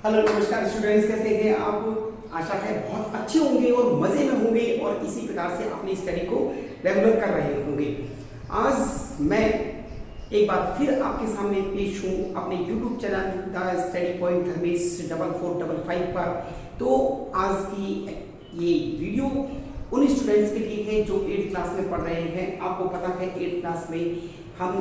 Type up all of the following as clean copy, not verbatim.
Hello नमस्कार students, कैसे हैं आप। आशा है बहुत अच्छे होंगे और मजे में होंगे और इसी प्रकार से अपनी स्टडी को रेगुलर कर रहे होंगे। आज मैं एक बार फिर आपके सामने पेश हूँ अपने YouTube channel the study point Dharmesh 4455 पर। तो आज की ये वीडियो उन स्टूडेंट्स के लिए है जो 8th क्लास में पढ़ रहे हैं। आपको पता है 8th क्लास में हम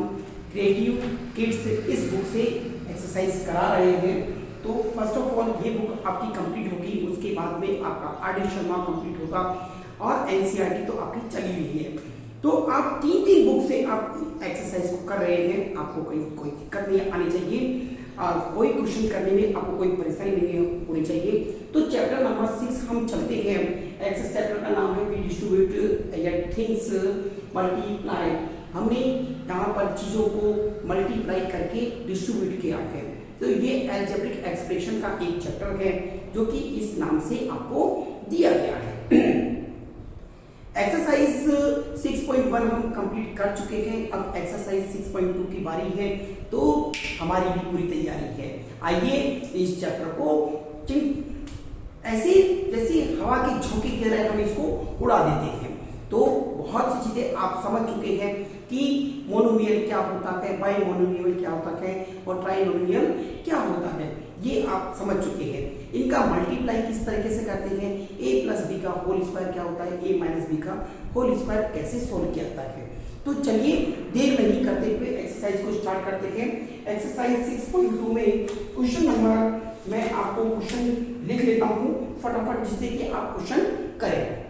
क्रिएटिव किड्स इस बुक से एक्सरसाइज करा रहे हैं। तो फर्स्ट ऑफ ऑल ये बुक आपकी कंप्लीट होगी, उसके बाद में आपका आर.डी. शर्मा कंप्लीट होगा और एनसीईआरटी तो आपकी चली हुई है। तो आप तीन बुक से आप एक्सरसाइज को कर रहे हैं। आपको कोई दिक्कत नहीं आनी चाहिए, कोई क्वेश्चन करने में आपको कोई परेशानी नहीं होनी चाहिए। तो चैप्टर नंबर 6 हम चलते हैं। एक्सरसाइज चैप्टर का नाम है वी डिस्ट्रीब्यूट थिंग्स मल्टीप्लाई। हमने यहाँ पर चीजों को मल्टीप्लाई करके डिस्ट्रीब्यूट किया है। तो ये अलजेब्रिक एक्सप्रेशन का एक चैप्टर है जो कि इस नाम से आपको दिया गया है। एक्सरसाइज 6.1 हम कंप्लीट कर चुके हैं। अब एक्सरसाइज 6.2 की बारी है, तो हमारी भी पूरी तैयारी है। आइए इस चैप्टर को ऐसे जैसे हवा के झोंके की तरह हम इसको उड़ा देते हैं। तो बहुत सी चीजें आप समझ चुके हैं कि मोनोमियल क्या होता है, बाइमोनोमियल क्या होता है और ट्राइनोमियल क्या होता है, ये आप समझ चुके हैं। इनका मल्टीप्लाई किस तरीके से करते हैं, a प्लस बी का होल स्क्वायर क्या होता है, a माइनस बी का होल स्क्वायर कैसे सोल्व किया जाता है। तो चलिए देर नहीं करते हुए एक्सरसाइज को स्टार्ट करते हैं। एक्सरसाइज 6.2 में क्वेश्चन नंबर मैं आपको क्वेश्चन लिख लेता हूं फटाफट, जिससे कि आप क्वेश्चन करें।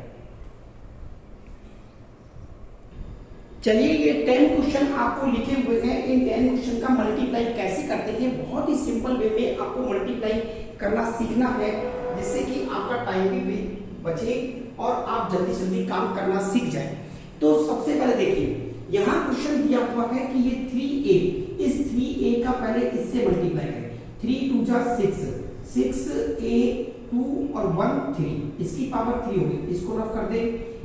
चलिए ये 10 क्वेश्चन आपको लिखे हुए हैं। इन 10 क्वेश्चन का मल्टीप्लाई कैसे करते हैं, बहुत ही सिंपल वे में आपको मल्टीप्लाई करना सीखना है, जिससे कि आपका टाइम भी बचे और आप जल्दी जल्दी काम करना सीख जाए। तो सबसे पहले देखिए यहाँ क्वेश्चन दिया हुआ है कि ये 3a, इस 3a का पहले इससे मल्टीप्लाई करें। 3 2 जा 6, 6a 2 और 1 3, इसकी पावर 3 होगी। इसको रफ कर दे।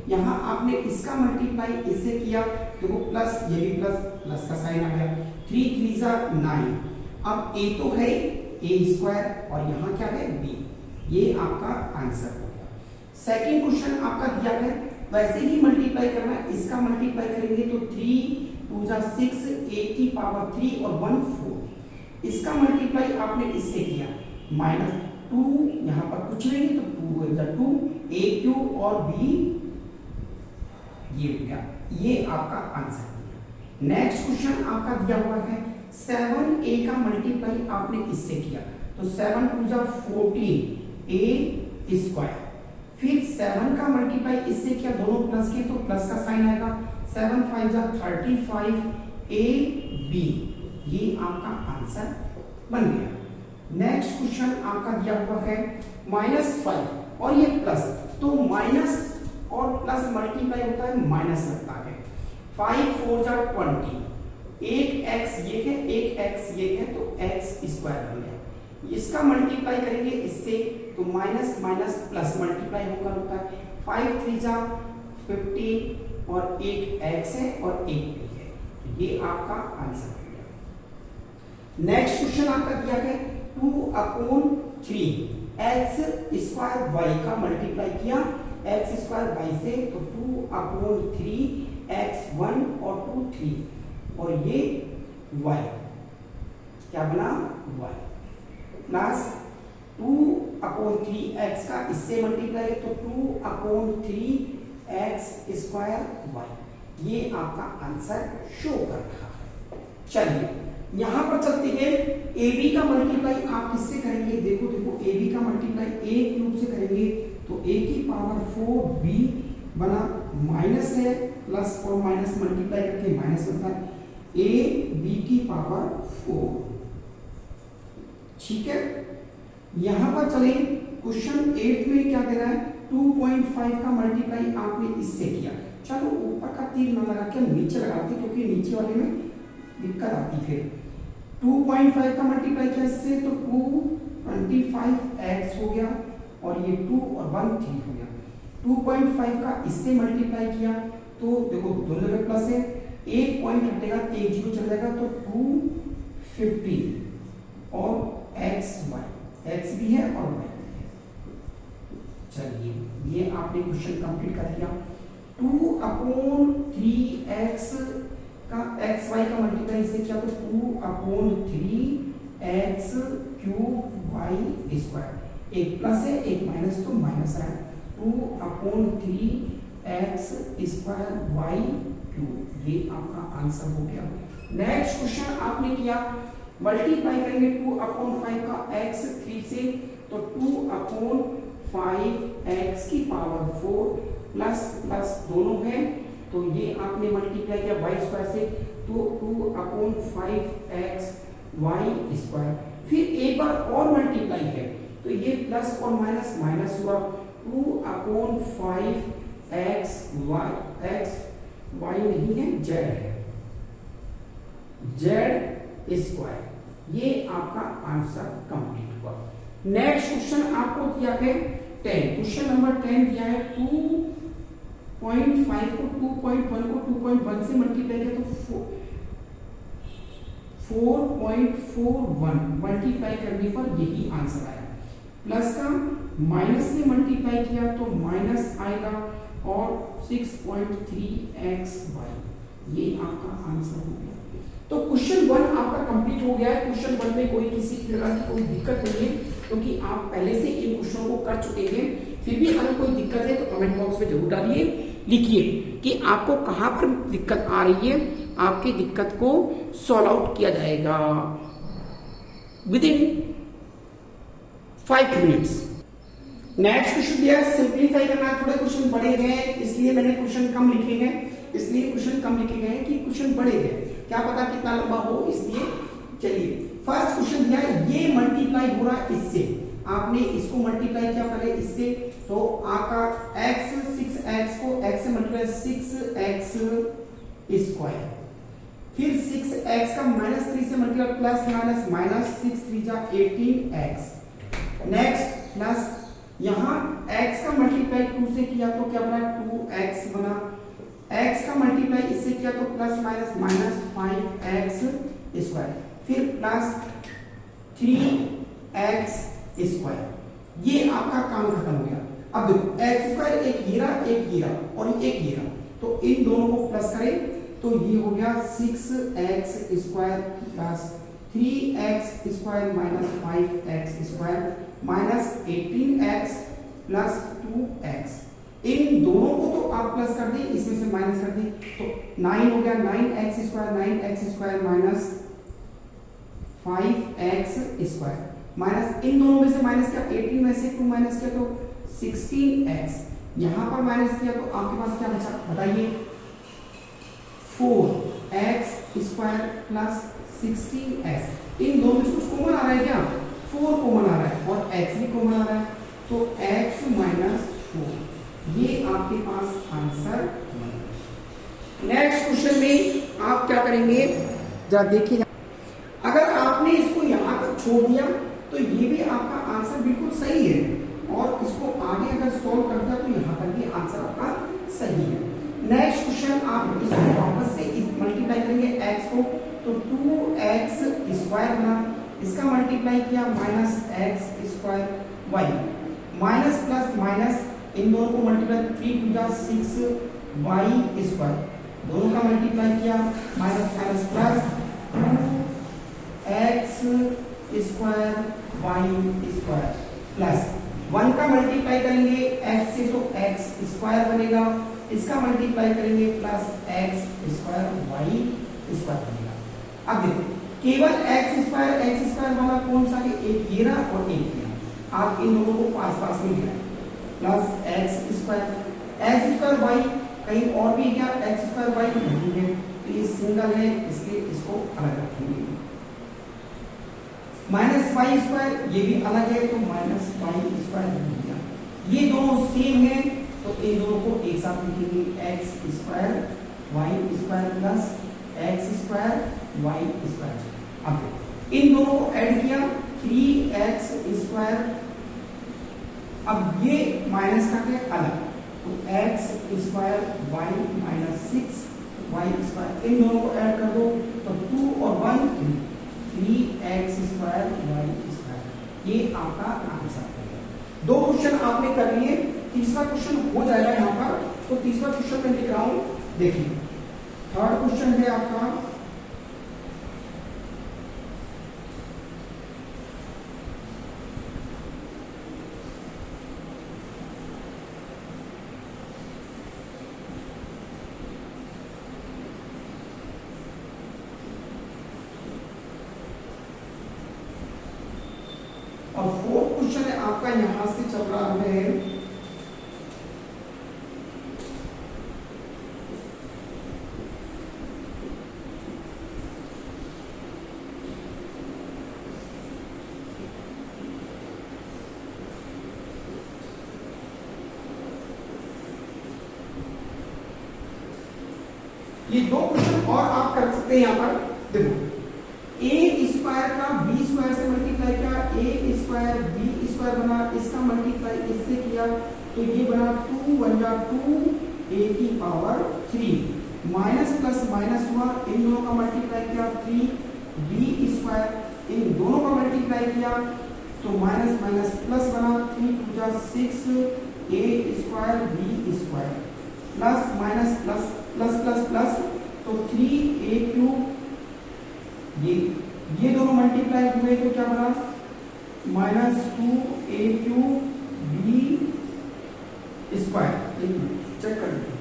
यहाँ आपने इसका मल्टीप्लाई इससे किया, देखो प्लस, ये भी प्लस, प्लस का साइन आ गया। 3 3 जा 9। अब a तो है a स्क्वायर और यहाँ क्या है b। ये आपका आंसर हो गया। सेकंड क्वेश्चन आपका दिया है, वैसे ही मल्टीप्लाई करना है। इसका मल्टीप्लाई करेंगे तो 3 2 जा 6, a की पावर 3 और 1 4। इसका मल्टीप्लाई आपने इससे किया, माइनस 2, यहाँ पर कुछ नहीं तो 2 2 a क्यूब और b, ये हो गया। ये आपका आंसर है। नेक्स्ट क्वेश्चन आपका दिया हुआ है 7a का मल्टीप्लाई आपने इससे किया, तो 7 2 जा 14 a स्क्वायर। फिर 7 का मल्टीप्लाई इससे किया, दोनों प्लस के तो प्लस का साइन आएगा। 7 5 जा 35 a b, ये आपका आंसर बन गया। नेक्स्ट क्वेश्चन आपका दिया हुआ है -5 और ये प्लस, तो माइनस और प्लस मल्टीप्लाई होता है माइनस लगता है। 5 4 जा 20, एक x ये है एक x ये है, तो x स्क्वायर बन गया। इसका मल्टीप्लाई करेंगे इससे तो माइनस माइनस प्लस मल्टीप्लाई होता है। 5 3 जा 15 और एक x है और एक b है, ये आपका आंसर हो गया। नेक्स्ट क्वेश्चन आपका दिया है 2/3 x स्क्वायर y का मल्टीप्लाई किया x स्क्वायर y से, तो 2/3 x 1 और 2 3 और ये y क्या बना y प्लस 2/3 x का इससे मल्टीप्लाई है तो 2/3 x स्क्वायर y, ये आपका आंसर शो कर रहा है। चलिए यहां पर चलते हैं। ab का मल्टीप्लाई आप किससे करेंगे, देखो ab का मल्टीप्लाई a क्यूब से करेंगे, तो a की पावर 4b बना, माइनस है प्लस और माइनस मल्टीप्लाई करके माइनस बनता है a b की पावर 4। ठीक है, यहां पर चले क्वेश्चन 8 में क्या दे रहा है, 2.5 का मल्टीप्लाई आपने इससे किया। चलो ऊपर का तीर ना लगा के नीचे लगाते, क्योंकि नीचे वाले में दिक्कत आती है। 2.5 का मल्टीप्लाई किया इससे, तो 225x हो गया और ये 2 और 1 3 हो गया। 2.5 का इससे मल्टीप्लाई किया, तो देखो दोनों में प्लस है, एक पॉइंट हटेगा, एक जीरो चल जाएगा, तो 250 और x y एक्स भी है और वाई भी है। चलिए ये आपने क्वेश्चन कंप्लीट कर दिया। 2/3x का एक्स वाई का मल्टीप्लाई इससे क्या, तो 2/3x क्यूब वाई स्क्वायर, एक प्लस है एक माइनस तो माइनस है, 2/3x स्क्वायर वाई क्यूब, ये आपका आंसर हो गया। नेक्स्ट क्वेश्चन आपने किया मल्टीप्लाई करेंगे 2/5 का x 3 से, तो 2/5x की पावर 4 प्लस प्लस दोनों है, तो ये आपने मल्टीप्लाई किया वाई स्क्वायर से, तो 2/5x वाई स्क्वायर। फिर एक बार और मल्टीप्लाई है तो ये प्लस और माइनस माइनस हुआ, 2/5x वाई, x वाई नहीं है जेड है, जेड स्क्वायर। ये आपका आंसर कंप्लीट हुआ। नेक्स्ट क्वेश्चन आपको दिया है 10, क्वेश्चन नंबर 10 दिया है 2.5 को 2.1 को 2.1 से मल्टीप्लाई किया तो 4.41 मल्टीप्लाई करने पर यही आंसर आया। प्लस का माइनस से मल्टीप्लाई किया तो माइनस आएगा और 6.3x वाई, ये आपका आंसर हो गया। तो क्वेश्चन 1 आपका कंप्लीट हो गया है। क्वेश्चन 1 में कोई किसी तरह की कोई दिक्कत नहीं है क्योंकि आप पहले से इन क्वेश्चनों को कर चुके हैं। फिर भी अगर कोई दिक्कत है तो कमेंट बॉक्स में जरूर डालिए, लिखिए कि आपको कहां पर दिक्कत आ रही है, आपकी दिक्कत को सॉल्व आउट किया जाएगा with in 5 minutes. Next question दिया है सिंप्लीफाई करना, थोड़े क्वेश्चन बड़े हैं इसलिए मैंने क्वेश्चन कम लिखे हैं, इसलिए क्वेश्चन कम लिखे गए हैं कि क्वेश्चन बड़े हैं, क्या पता कितना लंबा हो, इसलिए चलिए फर्स्ट क्वेश्चन दिया है ये मल्टीप्लाई हो रहा है इससे, आपने इसको मल्टीप्लाई किया पहले इससे, तो आपका x 6x को x से मल्टीप्लाई 6x स्क्वायर, फिर 6x का -3 से मल्टीप्लाई प्लस माइनस माइनस 6 3 जा 18x। नेक्स्ट प्लस यहां x का मल्टीप्लाई 2 से किया तो क्या बना 2x बना, x का मल्टीप्लाई इससे किया तो plus minus minus 5x square, फिर प्लस 3x स्क्वायर। ये आपका काम खत्म हो गया। अब देखो x स्क्वायर एक हीरा और एक हीरा, तो इन दोनों को प्लस करें तो ये हो गया 6x square plus 3x square minus 5x square minus 18x plus 2x। इन दोनों को तो आप प्लस कर दें, इसमें से माइनस कर दें तो 9 हो गया 9x square minus 5x square, minus इन दोनों में से माइनस किया 18 में से 2 माइनस किया तो 16x, यहां पर माइनस किया तो आपके पास क्या बचा बताइए 4x स्क्वायर प्लस 16x। इन दोनों में से कुछ कॉमन आ रहा है क्या, 4 कॉमन आ रहा है और x भी कॉमन आ रहा है, तो x माइनस 4, ये आपके पास आंसर। नेक्स्ट क्वेश्चन में आप क्या करेंगे जरा देखिए, अगर आपने इसको यहां तक छोड़ दिया तो ये भी आपका आंसर बिल्कुल सही है, और इसको आगे अगर सॉल्व कर दिया तो यहां तक भी आंसर आपका सही है। नेक्स्ट क्वेश्चन आप इसको वापस से मल्टीप्लाई करेंगे x को, तो 2x स्क्वायर बना, इसका मल्टीप्लाई किया minus x square y, minus plus minus इन दोनों को मल्टीप्लाई 3 2 6y स्क्वायर, दोनों का मल्टीप्लाई किया minus minus plus 2x square y square plus 1 का मल्टीप्लाई करेंगे x से तो x स्क्वायर बनेगा, इसका मल्टीप्लाई करेंगे plus x square y square बनेगा। अब देखो केवल x स्क्वायर वाला कौन सा है, एक ये रहा और एक ये रहा, आप इन दोनों को पास पास में लिया प्लस x स्क्वायर y, कहीं और भी क्या x स्क्वायर y नहीं है तो ये सिंगल है इसलिए इसको अलग रखेंगे, माइनस वाई स्क्वायर ये भी अलग है तो माइनस वाई स्क्वायर बन गया। ये दोनों सेम है तो इन दोनों को एक साथ लिखेंगे x square y square plus x square y square. अब इन दोनों को ऐड किया 3x स्क्वायर, अब ये माइनस करके अलग तो x square y minus 6y square, इन दोनों को ऐड कर दो तो 2 और 1 3x स्क्वायर y स्क्वायर। ये आपका आंसर है। 2 क्वेश्चन आपने कर लिए, तीसरा क्वेश्चन हो जाएगा यहाँ पर। तो तीसरा क्वेश्चन मैं लिख रहा हूं, देखिए थर्ड क्वेश्चन है आपका और फोर्थ क्वेश्चन है आपका यहां से चल रहा है ये 2 क्वेश्चन और आप कर सकते हैं। यहां पर देखो ए स्क्वायर का बी स्क्वायर से मल्टीप्लाई किया, ए स्क्वायर बी स्क्वायर बना, इसका मल्टीप्लाई इससे किया तो ये बना 2 1 जा 2 ए की पावर 3 माइनस प्लस माइनस हुआ, इन दोनों का मल्टीप्लाई किया 3 बी स्क्वायर, इन दोनों का मल्टीप्लाई किया तो माइनस माइनस प्लस बना 3 2 जा 6 a square b square plus minus plus plus plus plus तो 3 ए क्यूब, ये दोनों मल्टीप्लाई हुए तो क्या बना minus 2 a cube B square. एक मिनट चेक कर लीजिए,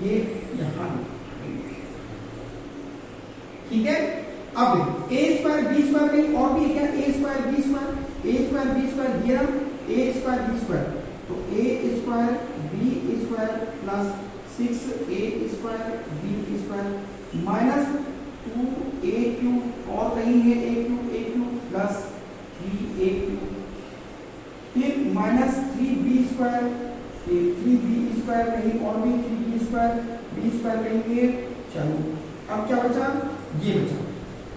ये यहां ठीक है। अब ए स्क्वायर बी स्क्वायर कहीं और भी है क्या, a square b square, a square b square दिया ए स्क्वायर बी स्क्वायर तो a square b square plus 6 a square b square minus 2 a cube और कहीं है a cube plus 3 a cube, फिर minus 3 b square, 3 b square कहीं और भी 3 b square कहीं है। चलो अब क्या बचा, ये बचा,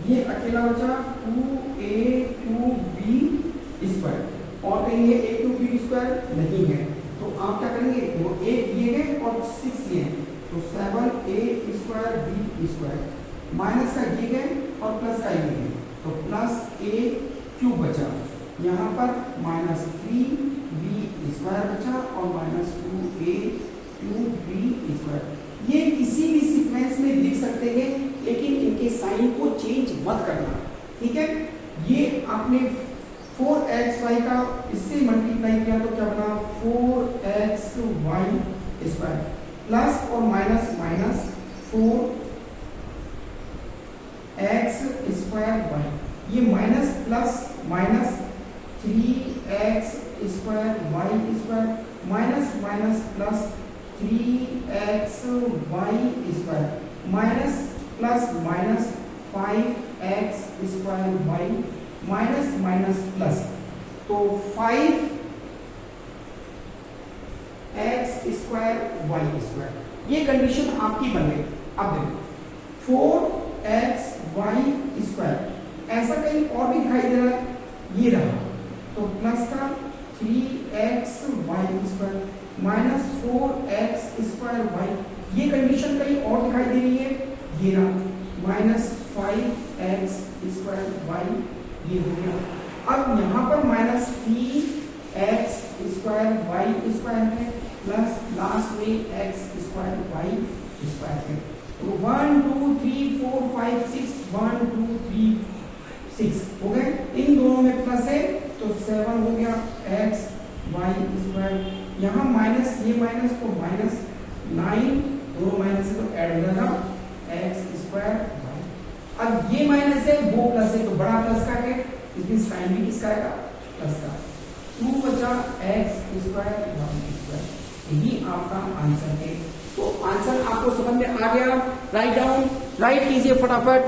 ये अकेला बचा 2 ए क्यूब बी स्क्वायर और कहीं है ए क्यूब बी स्क्वायर नहीं है तो आप क्या करेंगे, वो 8 दिए गए और 6 ये तो 7 ए स्क्वायर बी स्क्वायर माइनस का ये गए और प्लस का ये गए तो प्लस ए क्यूब बचा, यहाँ पर माइनस 3 बी स्क्वायर बचा और minus 2 a cube B square. ये किसी भी सीक्वेंस में लिख सकते हैं लेकिन इनके साइन को चेंज मत करना, ठीक है। ये आपने 4xy का इससे मल्टीप्लाई किया तो क्या बना 4xy स्क्वायर प्लस और minus minus 4x square y, ये minus plus minus 3x square y square minus minus plus 3x y square minus plus minus 5x square y minus minus plus तो 5x square y square. ये condition आपकी बन गई। अब देखो 4x Y square ऐसा कहीं और भी दिखाई दे रहा है, ये रहा तो प्लस का 3x y square minus 4x square y, ये कंडीशन कहीं और दिखाई दे रही है, ये रहा माइनस 5x स्क्वायर वाई, ये हो गया। अब यहाँ पर minus 3x square y square है प्लस लास्ट में x स्क्वायर वाई स्क्वायर है तो 1 2 3 4 5 6 1 2 3 6 हो गए, इन दोनों में प्लस है तो 7 हो गया x वाई स्क्वायर, यहाँ माइनस ये माइनस तो माइनस 9 दोनों माइनस है तो ऐड हो जाएगा x स्क्वायर वाई। अब ये माइनस है वो प्लस है तो बड़ा प्लस का है, इसमें साइन भी किसका आएगा प्लस का, 2 बचा x स्क्वायर वाई स्क्वायर, यही आपका आंसर है। तो आंसर आपको समझ में आ गया, राइट डाउन, राइट कीजिए फटाफट।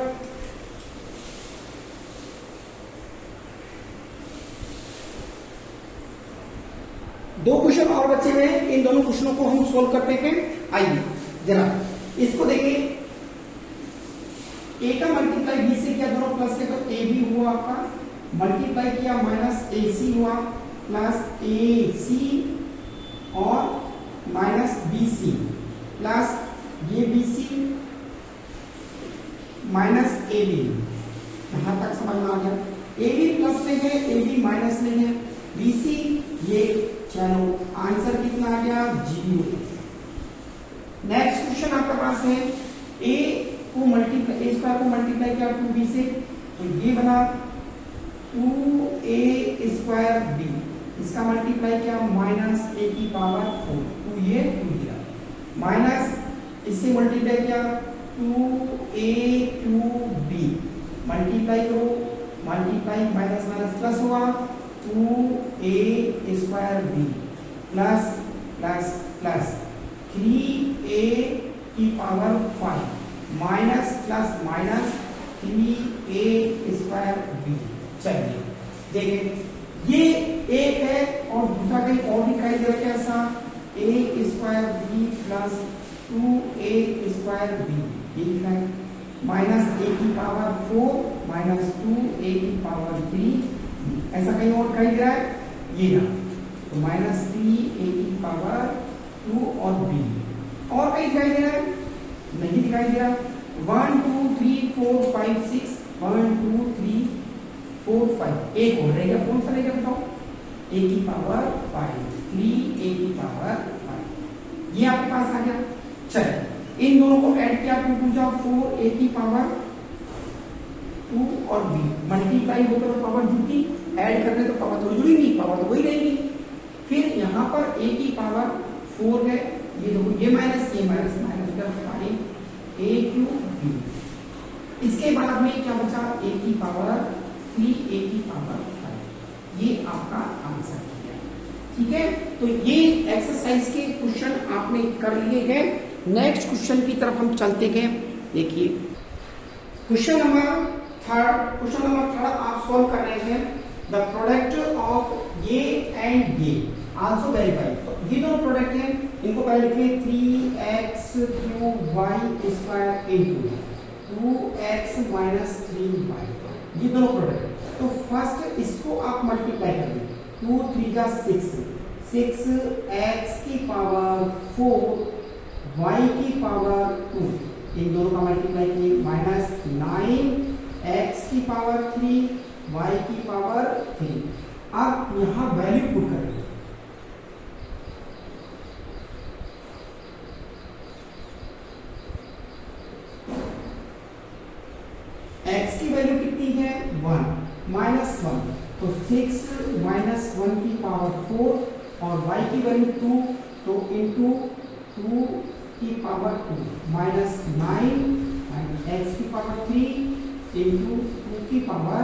दो क्वेश्चन और बचे हुए हैं, इन दोनों क्वेश्चनों को हम सोल्व करते हैं। आइए जरा इसको देखिए, ए का मल्टीप्लाई बी से किया, दोनों प्लस के तो ए बी हुआ आपका, मल्टीप्लाई किया माइनस ए सी हुआ प्लस ए सी और माइनस बी सी प्लस ये b c minus a b, यहां तक समझ में आ गया। ए बी प्लस लेंगे, ए बी माइनस लेंगे, बी सी ये, चलो आंसर कितना आ गया 0। नेक्स्ट क्वेश्चन आपके पास है ए को मल्टीप्लाई, ए स्क्वायर को मल्टीप्लाई किया 2b से, तो ये बना 2a स्क्वायर b, इसका मल्टीप्लाई किया माइनस a की पावर 4, 2 ये 2 दिया, माइनस इससे मल्टीप्लाई किया 2a b, मल्टीप्लाई करो, मल्टीप्लाई माइनस माइनस प्लस हुआ 2a square b plus plus plus 3a की power 5 minus plus minus 3a square b। चलिए देखें ये एक है और दूसरा कहीं और दिखाई दे रहा है कैसा, a square b plus 2a square b, ये लिखा है माइनस a की पावर 4 माइनस 2a की पावर 3, ऐसा कहीं और दिखाई दे रहा है ये ना, तो माइनस 3a की पावर 2 और b, और कहीं दिखाई दे रहा है नहीं दिखाई दे रहा, 1 2 3 4 5 6 1 2 3 4 5, एक और रहेगा, कौन सा रहेगा बताओ, a की पावर 5, 3a की पावर 5, ये आपके पास आ गया। चलिए इन दोनों को ऐड किया 2 2 जा 4, a की पावर 2 और b, मल्टीप्लाई होकर तो पावर जुटी, ऐड करने तो पावर थोड़ी जुड़ी नहीं, पावर तो वही रहेगी। फिर यहाँ पर a की पावर 4 है, ये देखो ये minus minus 5 a cube b, इसके बाद में क्या बचा a की पावर 3a की पावर 5, ये आपका आंसर है। ठीक है, तो ये एक्सरसाइज के क्वेश्चन आपने कर लिए हैं। नेक्स्ट क्वेश्चन की तरफ हम चलते हैं। देखिए क्वेश्चन नंबर थर्ड आप सॉल्व कर रहे हैं, द प्रोडक्ट ऑफ ये एंड ये आल्सो वेरीफाई। तो ये दोनों प्रोडक्ट हैं, इनको पहले लिखिए 3x cube y square into 2x minus 3y, ये दोनों प्रोडक्ट है। तो फर्स्ट इसको आप मल्टीप्लाई कर दें, 2 3 का 6x की पावर 4 y की पावर 2, इन दोनों का मल्टीप्लाई किए माइनस 9x की पावर 3 y की पावर 3। अब यहां वैल्यू पुट करेंगे, x की वैल्यू कितनी है 1 माइनस 1, तो 6 माइनस 1 की पावर 4 और y की वैल्यू 2, तो इंटू 2 की पावर 2 माइनस 9 x की पावर 3 इंटू 2 की पावर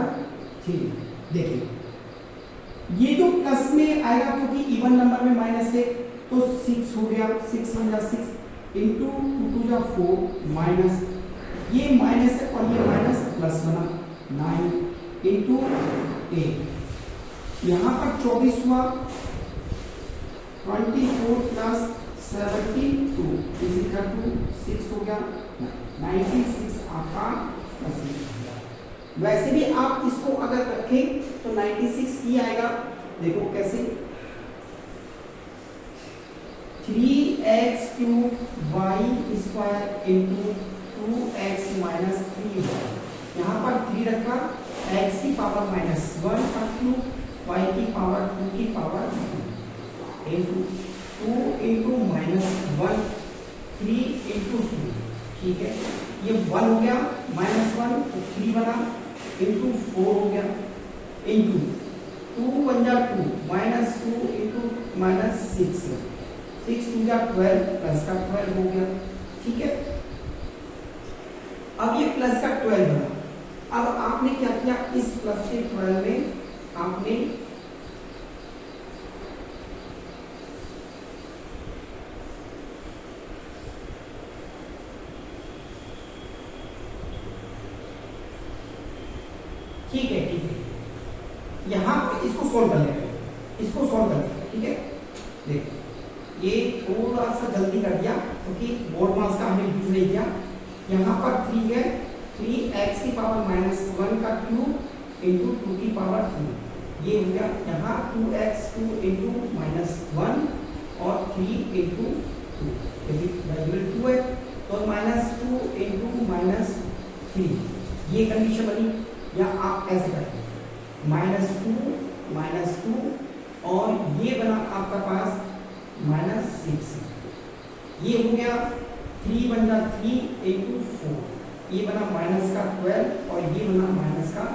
3। देखिए ये जो प्लस में आएगा क्योंकि इवन नंबर में माइनस है, तो 6 हो गया, 6 1 जा 6 इंटू 2 2 जा 4 माइनस, ये माइनस है और ये माइनस प्लस बना 9 इंटू 8, यहाँ पर 24 हुआ, 24 प्लस 72 इज इक्वल टू 6 हो गया, 96 आपका प्लस। वैसे भी आप इसको अगर रखें तो 96 ही आएगा। देखो कैसे, 3x cube y square into 2x minus 3y, यहाँ पर 3 रखा, x की पावर माइनस 1 का क्यूब, y की पावर 2 की power 2 into 2 into minus 1 3 into 2। ठीक है, ये 1 हो गया माइनस 1 तो 3 बना इंटू 4 हो गया इंटू 2 1 जा 2 माइनस 2 इंटू माइनस 6 6 2 जा 12 प्लस का 12 हो गया। ठीक है, अब ये प्लस का 12 बना, अब आपने क्या किया, इस प्लस के 12 में आपने ठीक है यहां पे इसको सोल्व कर लेंगे, इसको सोल्व कर लेंगे। ठीक है, देखो ये थोड़ा सा जल्दी कर दिया क्योंकि बोर्ड मार्क्स का हमने यूज नहीं किया। यहाँ पर 3 है, 3x की पावर माइनस 1 का क्यूब इंटू 2 की पावर 2, ये हो गया। यहाँ 2x 2 इंटू माइनस 1 और 3 इंटू 2, यदि वैल्यू 2 है तो माइनस 2 इंटू माइनस 3, ये कंडीशन बनी। या आप ऐसे करें -2 और ये बना आपका पास -6, ये हो गया 3 × 3 × 4, ये बना -12 और ये बना -8।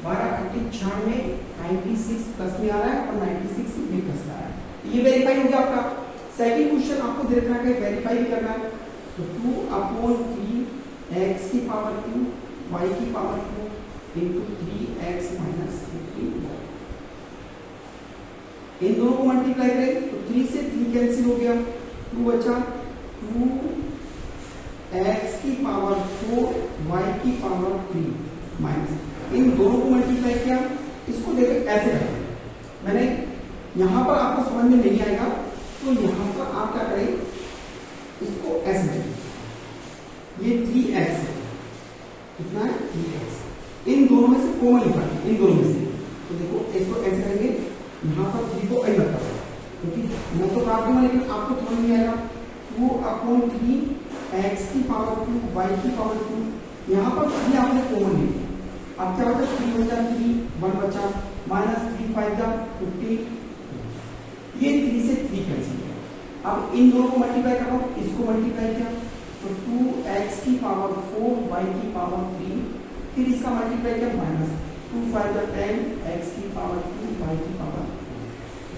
12 × 96, 96 प्लस में आ रहा है और 96 भी प्लस में आ रहा है। ये वेरीफाई हो गया आपका। सेकंड क्वेश्चन आपको देखना है, वेरीफाई भी करना है। तो 2/3 x की पावर 2 y की power 2 into 3x minus 15y। इन दोनों को मल्टीप्लाई करें तो 3 से 3 कैंसिल हो गया, 2 बचा, 2x की पावर 4 y की पावर 3 माइनस, इन दोनों को मल्टीप्लाई किया। इसको देखो ऐसे करते हैं, मैंने यहां पर आपको समझ में नहीं आएगा तो यहां पर आप क्या करें, इसको ऐसे करें, ये 3x है, कितना है 3x, इन दोनों में से कॉमन निकालें, इन दोनों में से। तो देखो इसको ऐसे करेंगे, यहाँ पर 3 को अलग कर, क्योंकि मैं तो काट दूंगा लेकिन आपको समझ नहीं आएगा। 2/3 x की पावर 2 y की पावर 2, यहाँ पर 3 आपने कॉमन ले लिया। अब क्या बचा, 3 बचा, 3 1 बचा, -3 5 15, ये 3 से 3 कैंसिल किया। अब इन दोनों को मल्टीप्लाई करो, इसको मल्टीप्लाई किया तो 2x की पावर 4 y की पावर 3, फिर इसका मल्टीप्लाई किया -2 5 10 x की पावर 2 y की पावर 4।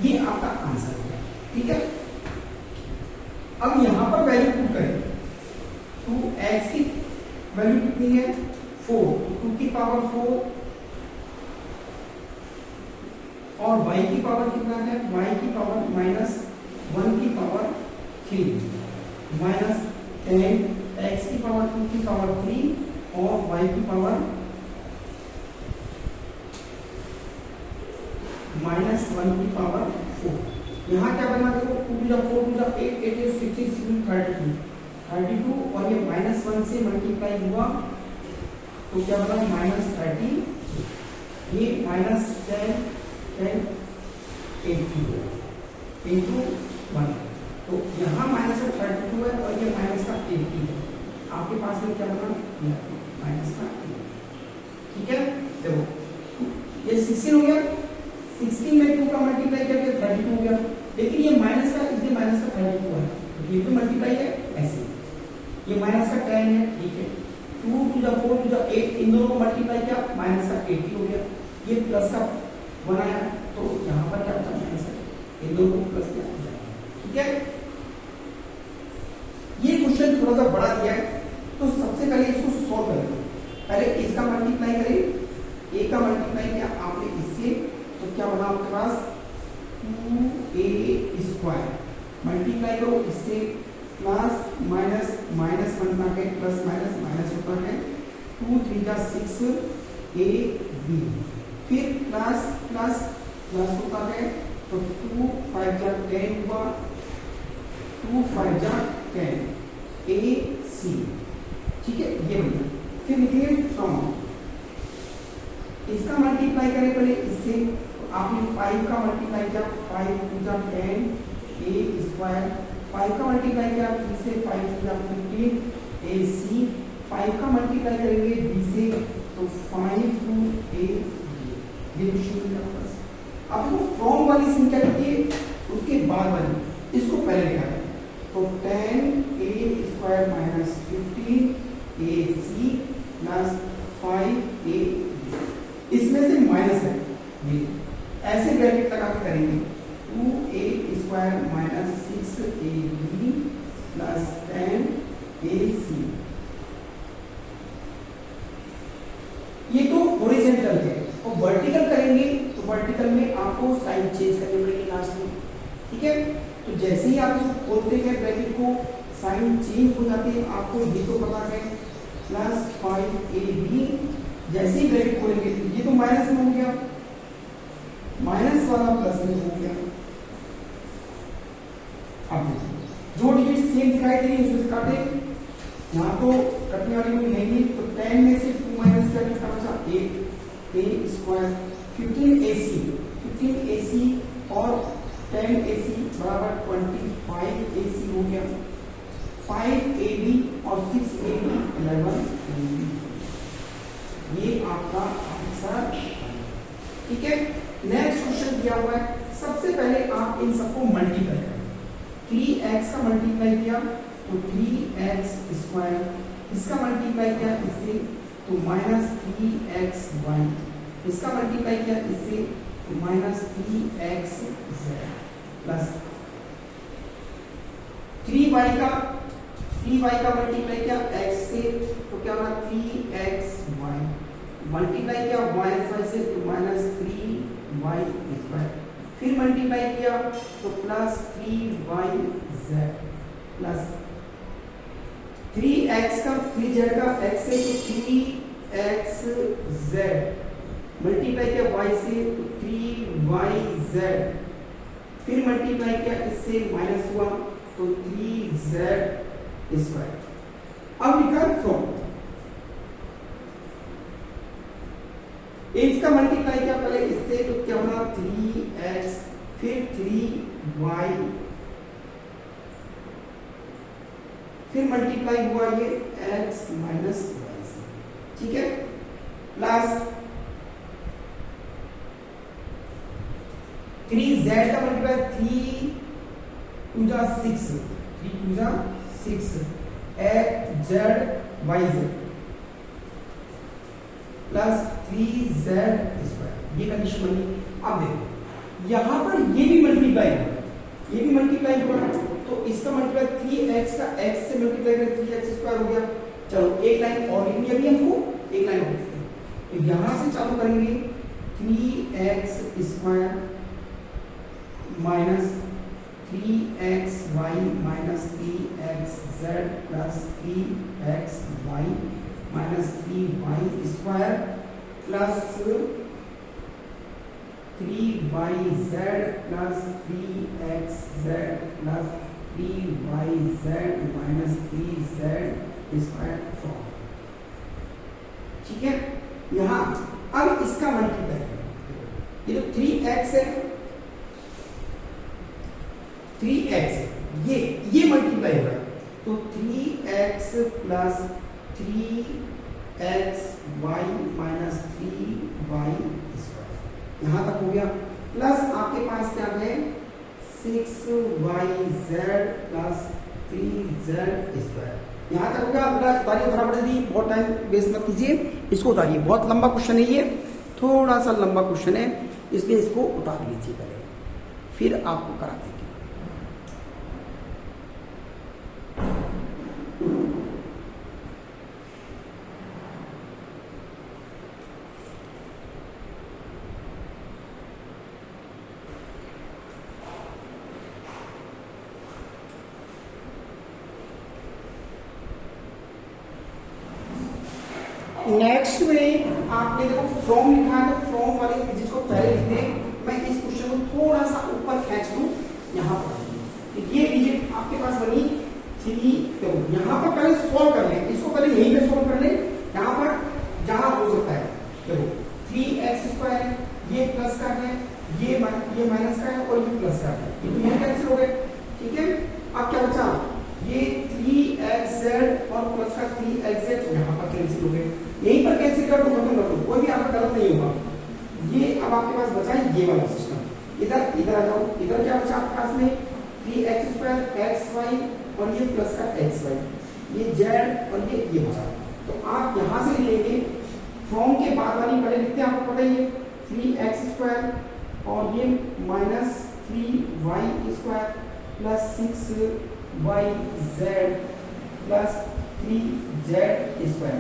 ये आपका आंसर है, ठीक है। अब यहां पर वैल्यू पुट करें, 2x की वैल्यू कितनी है 4, 2 की पावर 4 और y की पावर कितना है, y की पावर -1 की पावर 3 -10 x की पावर 2 की पावर 3 और y की पावर -1 की पावर 4। यहाँ क्या बना, देखो 2 × 4 × 8 8 is 16 16 32 और ये -1 से मल्टीप्लाई हुआ तो क्या बना -30, ये -10 10 80 into 1, तो यहाँ -32 है और ये -80 है। आपके पास में क्या बना, -80, ठीक है। देखो ये 16 हो गया, 16 में 2 का मल्टीप्लाई करके 32 हो गया, लेकिन ये माइनस का, इसलिए माइनस का 32 है, तो ये भी मल्टीप्लाई है ऐसे, ये माइनस का 10 है, ठीक है। 2 × 4 × 8, इन दोनों को मल्टीप्लाई किया, माइनस का 80 हो गया, ये प्लस का बनाया तो यहाँ पर क्या बचा, माइनस का, इन दोनों को प्लस किया, ठीक है। ये क्वेश्चन थोड़ा सा बड़ा दिया है, तो सबसे पहले इसको सॉल्व करें। पहले इसका मल्टीप्लाई करें, a का मल्टीप्लाई किया आपने इससे, तो क्या बना आपके पास 2a² मल्टीप्लाई करो इससे, प्लस माइनस माइनस बनता है, प्लस माइनस माइनस होता है, 2 3 6 ab, फिर प्लस प्लस प्लस होता है तो 2 5 10 हुआ, 2 5 10 ac, ठीक है। ये बना, फिर लिखेंगे फ्रॉम, इसका मल्टीप्लाई करें पहले इससे, तो आपने 5 का मल्टीप्लाई किया, 5 2 10 a², 5 का मल्टीप्लाई किया 3 से, 5 2 15 ac, 5 का मल्टीप्लाई करेंगे b से तो 5 2 a, ये क्वेश्चन का बस। अब वो फ्रॉम वाली संख्या कितनी है, उसके बाद वाली, इसको पहले लिखा है तो 10 a² - 15 ac प्लस 5 a, इसमें से माइनस है, ये ऐसे ब्रैकेट लगा के करेंगे, 2a² - 6ab प्लस 10 ac, ये तो हॉरिजॉन्टल है, और वर्टिकल करेंगे तो वर्टिकल में आपको साइड चेंज करनी पड़ेगी लास्ट में, ठीक है। तो जैसे ही आप इसको खोलते हैं ब्रैकेट को, साइन चेंज हो जाती है, आपको ये तो पता है, प्लस 5ab, जैसे ही ब्रैकेट खोलेंगे ये तो माइनस में हो गया, माइनस वाला प्लस में हो गया। अब जो डिजिट सेम दिखाई दे रही है उसमें काटे, यहाँ तो कटने वाली कोई है नहीं, तो 10 में से 2 माइनस करके क्या बचा, 8 a², 15ac, 15ac और 10ac बराबर 25ac हो गया, 5ab और 6ab 11ab, ये आपका आंसर ठीक है, नेक्स्ट क्वेश्चन दिया हुआ है, सबसे पहले आप इन सबको मल्टीप्लाई करें। 3x का मल्टीप्लाई किया तो 3x स्क्वायर, इसका मल्टीप्लाई किया इससे तो -3xy, इसका मल्टीप्लाई किया इससे तो -3xz प्लस 3y का मल्टीप्लाई किया x से तो क्या होगा 3xy, मल्टीप्लाई किया y से तो -3y स्क्वायर, फिर मल्टीप्लाई किया तो +3yz प्लस 3x का 3z का x से तो 3xz, मल्टीप्लाई किया y से तो 3yz, फिर मल्टीप्लाई किया इससे माइनस हुआ तो 3z स्क्वायर। अब लिखा फ्रॉम, इसका मल्टीप्लाई किया पहले इससे तो क्या होगा 3x, फिर 3y, फिर मल्टीप्लाई हुआ ये x माइनस y से, ठीक है, प्लस 3z का मल्टीप्लाई 3 2 जा 6, 3 2 जा 6 x z y z plus 3z square, ये कंडीशन बनी। अब देखो यहां पर ये भी मल्टीप्लाई हुआ, ये भी मल्टीप्लाई हुआ, तो इसका मल्टीप्लाई 3x का x से मल्टीप्लाई करें 3x स्क्वायर हो गया। चलो एक लाइन और लिखनी है अभी हमको, एक लाइन और लिखते हैं, तो यहां से चालू करेंगे 3x square minus 3xy minus 3xz plus 3xy minus 3y square plus 3yz plus 3xz plus 3yz minus 3z square form, ठीक है। यहां अब इसका मल्टीप्लाई, ये जो 3x है 3x ये मल्टीप्लाई हो रहा है तो 3x plus 3xy minus 3y square, यहां तक हो गया। प्लस आपके पास क्या है 6yz प्लस 3z स्क्वायर, यहां तक हो गया। उतारिए फटाफट जल्दी, बहुत टाइम वेस्ट मत कीजिए, इसको उतारिए, बहुत लंबा क्वेश्चन है ये, थोड़ा सा लंबा क्वेश्चन है, इसलिए इसको उतार लीजिए पहले, फिर आपको करा देंगे। नेक्स्ट में आपने देखो फ्रॉम लिखा है, तो फ्रॉम वाले डिजिट को पहले लिखते हैं। मैं इस क्वेश्चन को थोड़ा सा ऊपर खींच दूं, यहाँ पर ये डिजिट आपके पास बनी 3, तो यहाँ पर पहले सॉल्व कर लें, इसको पहले यहीं पे सॉल्व कर लें, यहाँ पर जहां हो सकता है। देखो 3x स्क्वायर है, ये प्लस का है, ये माइनस का है और ये प्लस का है, ये तो यहाँ कैंसिल हो गए, ठीक है। अब क्या बचा, ये 3xz और प्लस का 3xz यहाँ पर कैंसिल हो गए, यहीं पर कैंसिल कर दो, खत्म कर दो, कोई भी आपका गलत नहीं होगा। ये अब आपके पास बचा है ये वाला सिस्टम, इधर आ जाओ, इधर क्या बचा आपके पास में 3x स्क्वायर xy और ये प्लस का xy, ये z और ये बचा। तो आप यहाँ से लेंगे फ्रॉम के बाद वाली पहले लिखते हैं, आपको पता ही है 3x स्क्वायर और ये minus 3y square plus 6yz plus 3z square,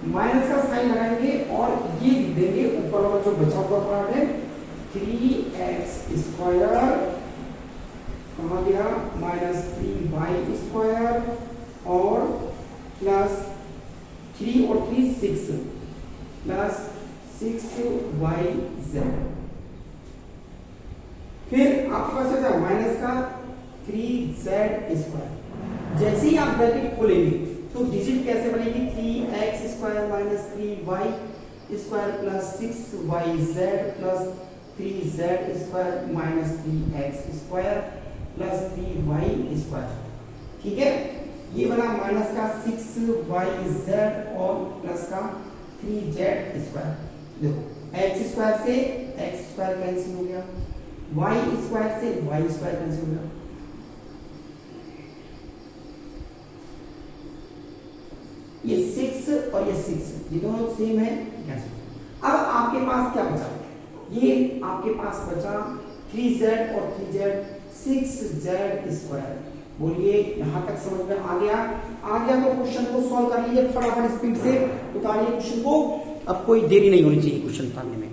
minus का साइन लगाएंगे और ये लिख देंगे ऊपर वाला जो बचा हुआ पार्ट है 3x स्क्वायर कहाँ गया माइनस 3y स्क्वायर और प्लस 3 और 3 6 प्लस 6yz, फिर आपके पास है माइनस का 3z स्क्वायर। जैसे ही आप ब्रैकेट खोलेंगे तो डिजिट कैसे बनेगी 3x square minus 3y square plus 6yz plus 3z square minus 3x square plus 3y square, ठीक है। ये बना माइनस का 6yz और प्लस का 3z स्क्वायर। देखो x एक्स स्क्वायर से एक्स स्क्वायर कैंसिल हो गया, वाई स्क्वायर से वाई स्क्वायर कैंसिल हो गया, ये 6 और ये 6 ये दोनों सेम है कैंसिल। अब आपके पास क्या बचा, ये आपके पास बचा 3z और 3z 6z स्क्वायर। बोलिए यहां तक समझ में आ गया? आ गया तो क्वेश्चन को सॉल्व कर लीजिए फटाफट, स्पीड से उतारिए क्वेश्चन को। अब कोई देरी नहीं होनी चाहिए क्वेश्चन उतारने में।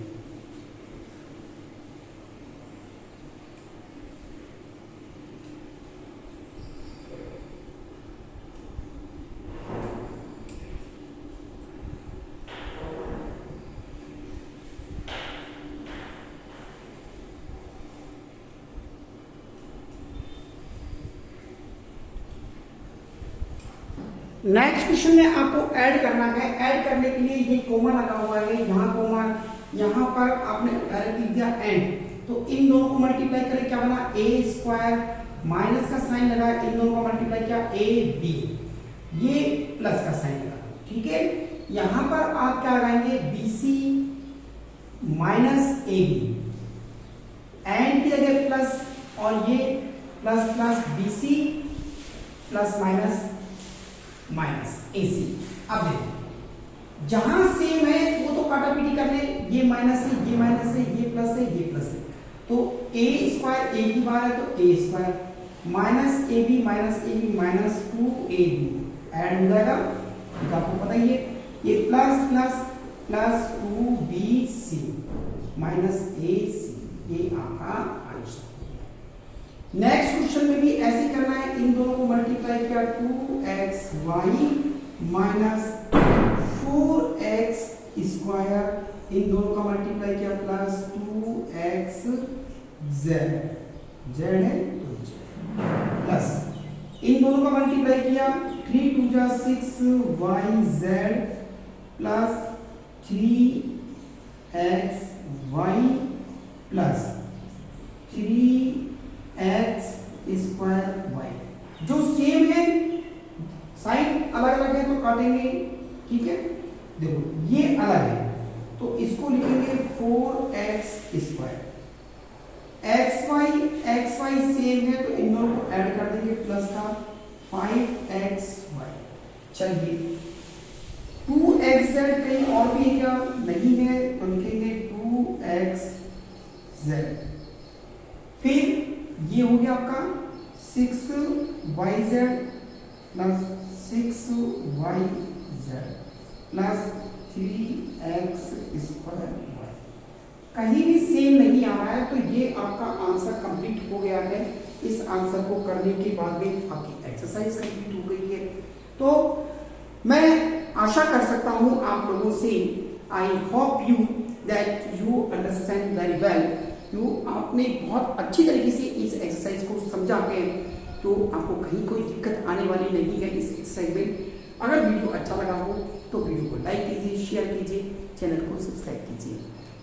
नेक्स्ट क्वेश्चन में आपको ऐड करना है। ऐड करने के लिए ये कॉमा लगा हुआ है, यहाँ कॉमा, यहाँ पर आपने डायरेक्ट लिख दिया एंड, तो इन दोनों को मल्टीप्लाई करें, क्या बना ए स्क्वायर, माइनस का साइन लगा, इन दोनों को मल्टीप्लाई किया ए बी, ये प्लस का साइन लगा, ठीक है। यहाँ पर आप क्या लगाएंगे b c minus a b, and की जगह प्लस, और ये plus plus b c plus minus minus AC। अब देखो जहां सेम है वो तो काटा पीटी कर ले, ये माइनस है, ये माइनस है, ये प्लस है, ये प्लस है, तो ए स्क्वायर ए की बार है तो a square minus a b minus 2ab add हो जाएगा, ठीक आपको पता ही है। ये plus plus plus 2bc minus ac, ये आपका आंसर। नेक्स्ट क्वेश्चन में भी ऐसे करना है, इन दोनों को मल्टीप्लाई किया 2xy माइनस 4x स्क्वायर, इन दोनों का मल्टीप्लाई किया प्लस 2xz, z है प्लस, इन दोनों का मल्टीप्लाई किया 3 2 जा 6yz plus 3xy plus 3x square y. जो सेम है साइन अलग अलग है तो काटेंगे, ठीक है। देखो ये अलग है तो इसको लिखेंगे 4x स्क्वायर, xy सेम है तो इन दोनों को ऐड कर देंगे प्लस का 5xy। चलिए 2xz कहीं और भी क्या नहीं है तो लिखेंगे 2xz, फिर ये हो गया आपका 6yz plus 6yz plus 3x square. कहीं भी सेम नहीं आ रहा है तो ये आपका आंसर कंप्लीट हो गया है। इस आंसर को करने के बाद भी आपकी एक्सरसाइज कंप्लीट हो गई है। तो मैं आशा कर सकता हूं आप लोगों से, I hope you that you understand very well. आपने बहुत अच्छी तरीके से इस एक्सरसाइज को समझा है, तो आपको कहीं कोई दिक्कत आने वाली नहीं है इस एक्सरसाइज में। अगर वीडियो अच्छा लगा हो तो वीडियो को लाइक कीजिए, शेयर कीजिए, चैनल को सब्सक्राइब कीजिए,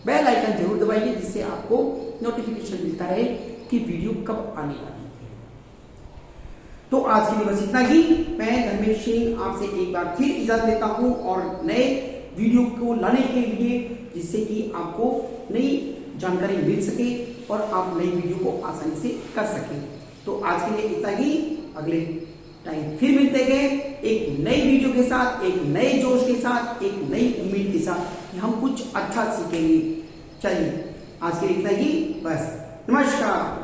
बेल आइकन जरूर दबाइए जिससे आपको नोटिफिकेशन मिलता रहे कि वीडियो कब आने वाली है। तो आज के लिए बस इतना ही। मैं धर्मेश सिंह आपसे एक बार फिर इजाजत लेता हूं और नए वीडियो को लाने के लिए, जिससे कि आपको नई जानकारी मिल सके और आप नई वीडियो को आसानी से कर सकें। तो आज के लिए इतना ही, अगले टाइम फिर मिलते हैं एक नई वीडियो के साथ, एक नए जोश के साथ, एक नई उम्मीद के साथ कि हम कुछ अच्छा सीखेंगे। चलिए आज के लिए इतना ही, बस नमस्कार।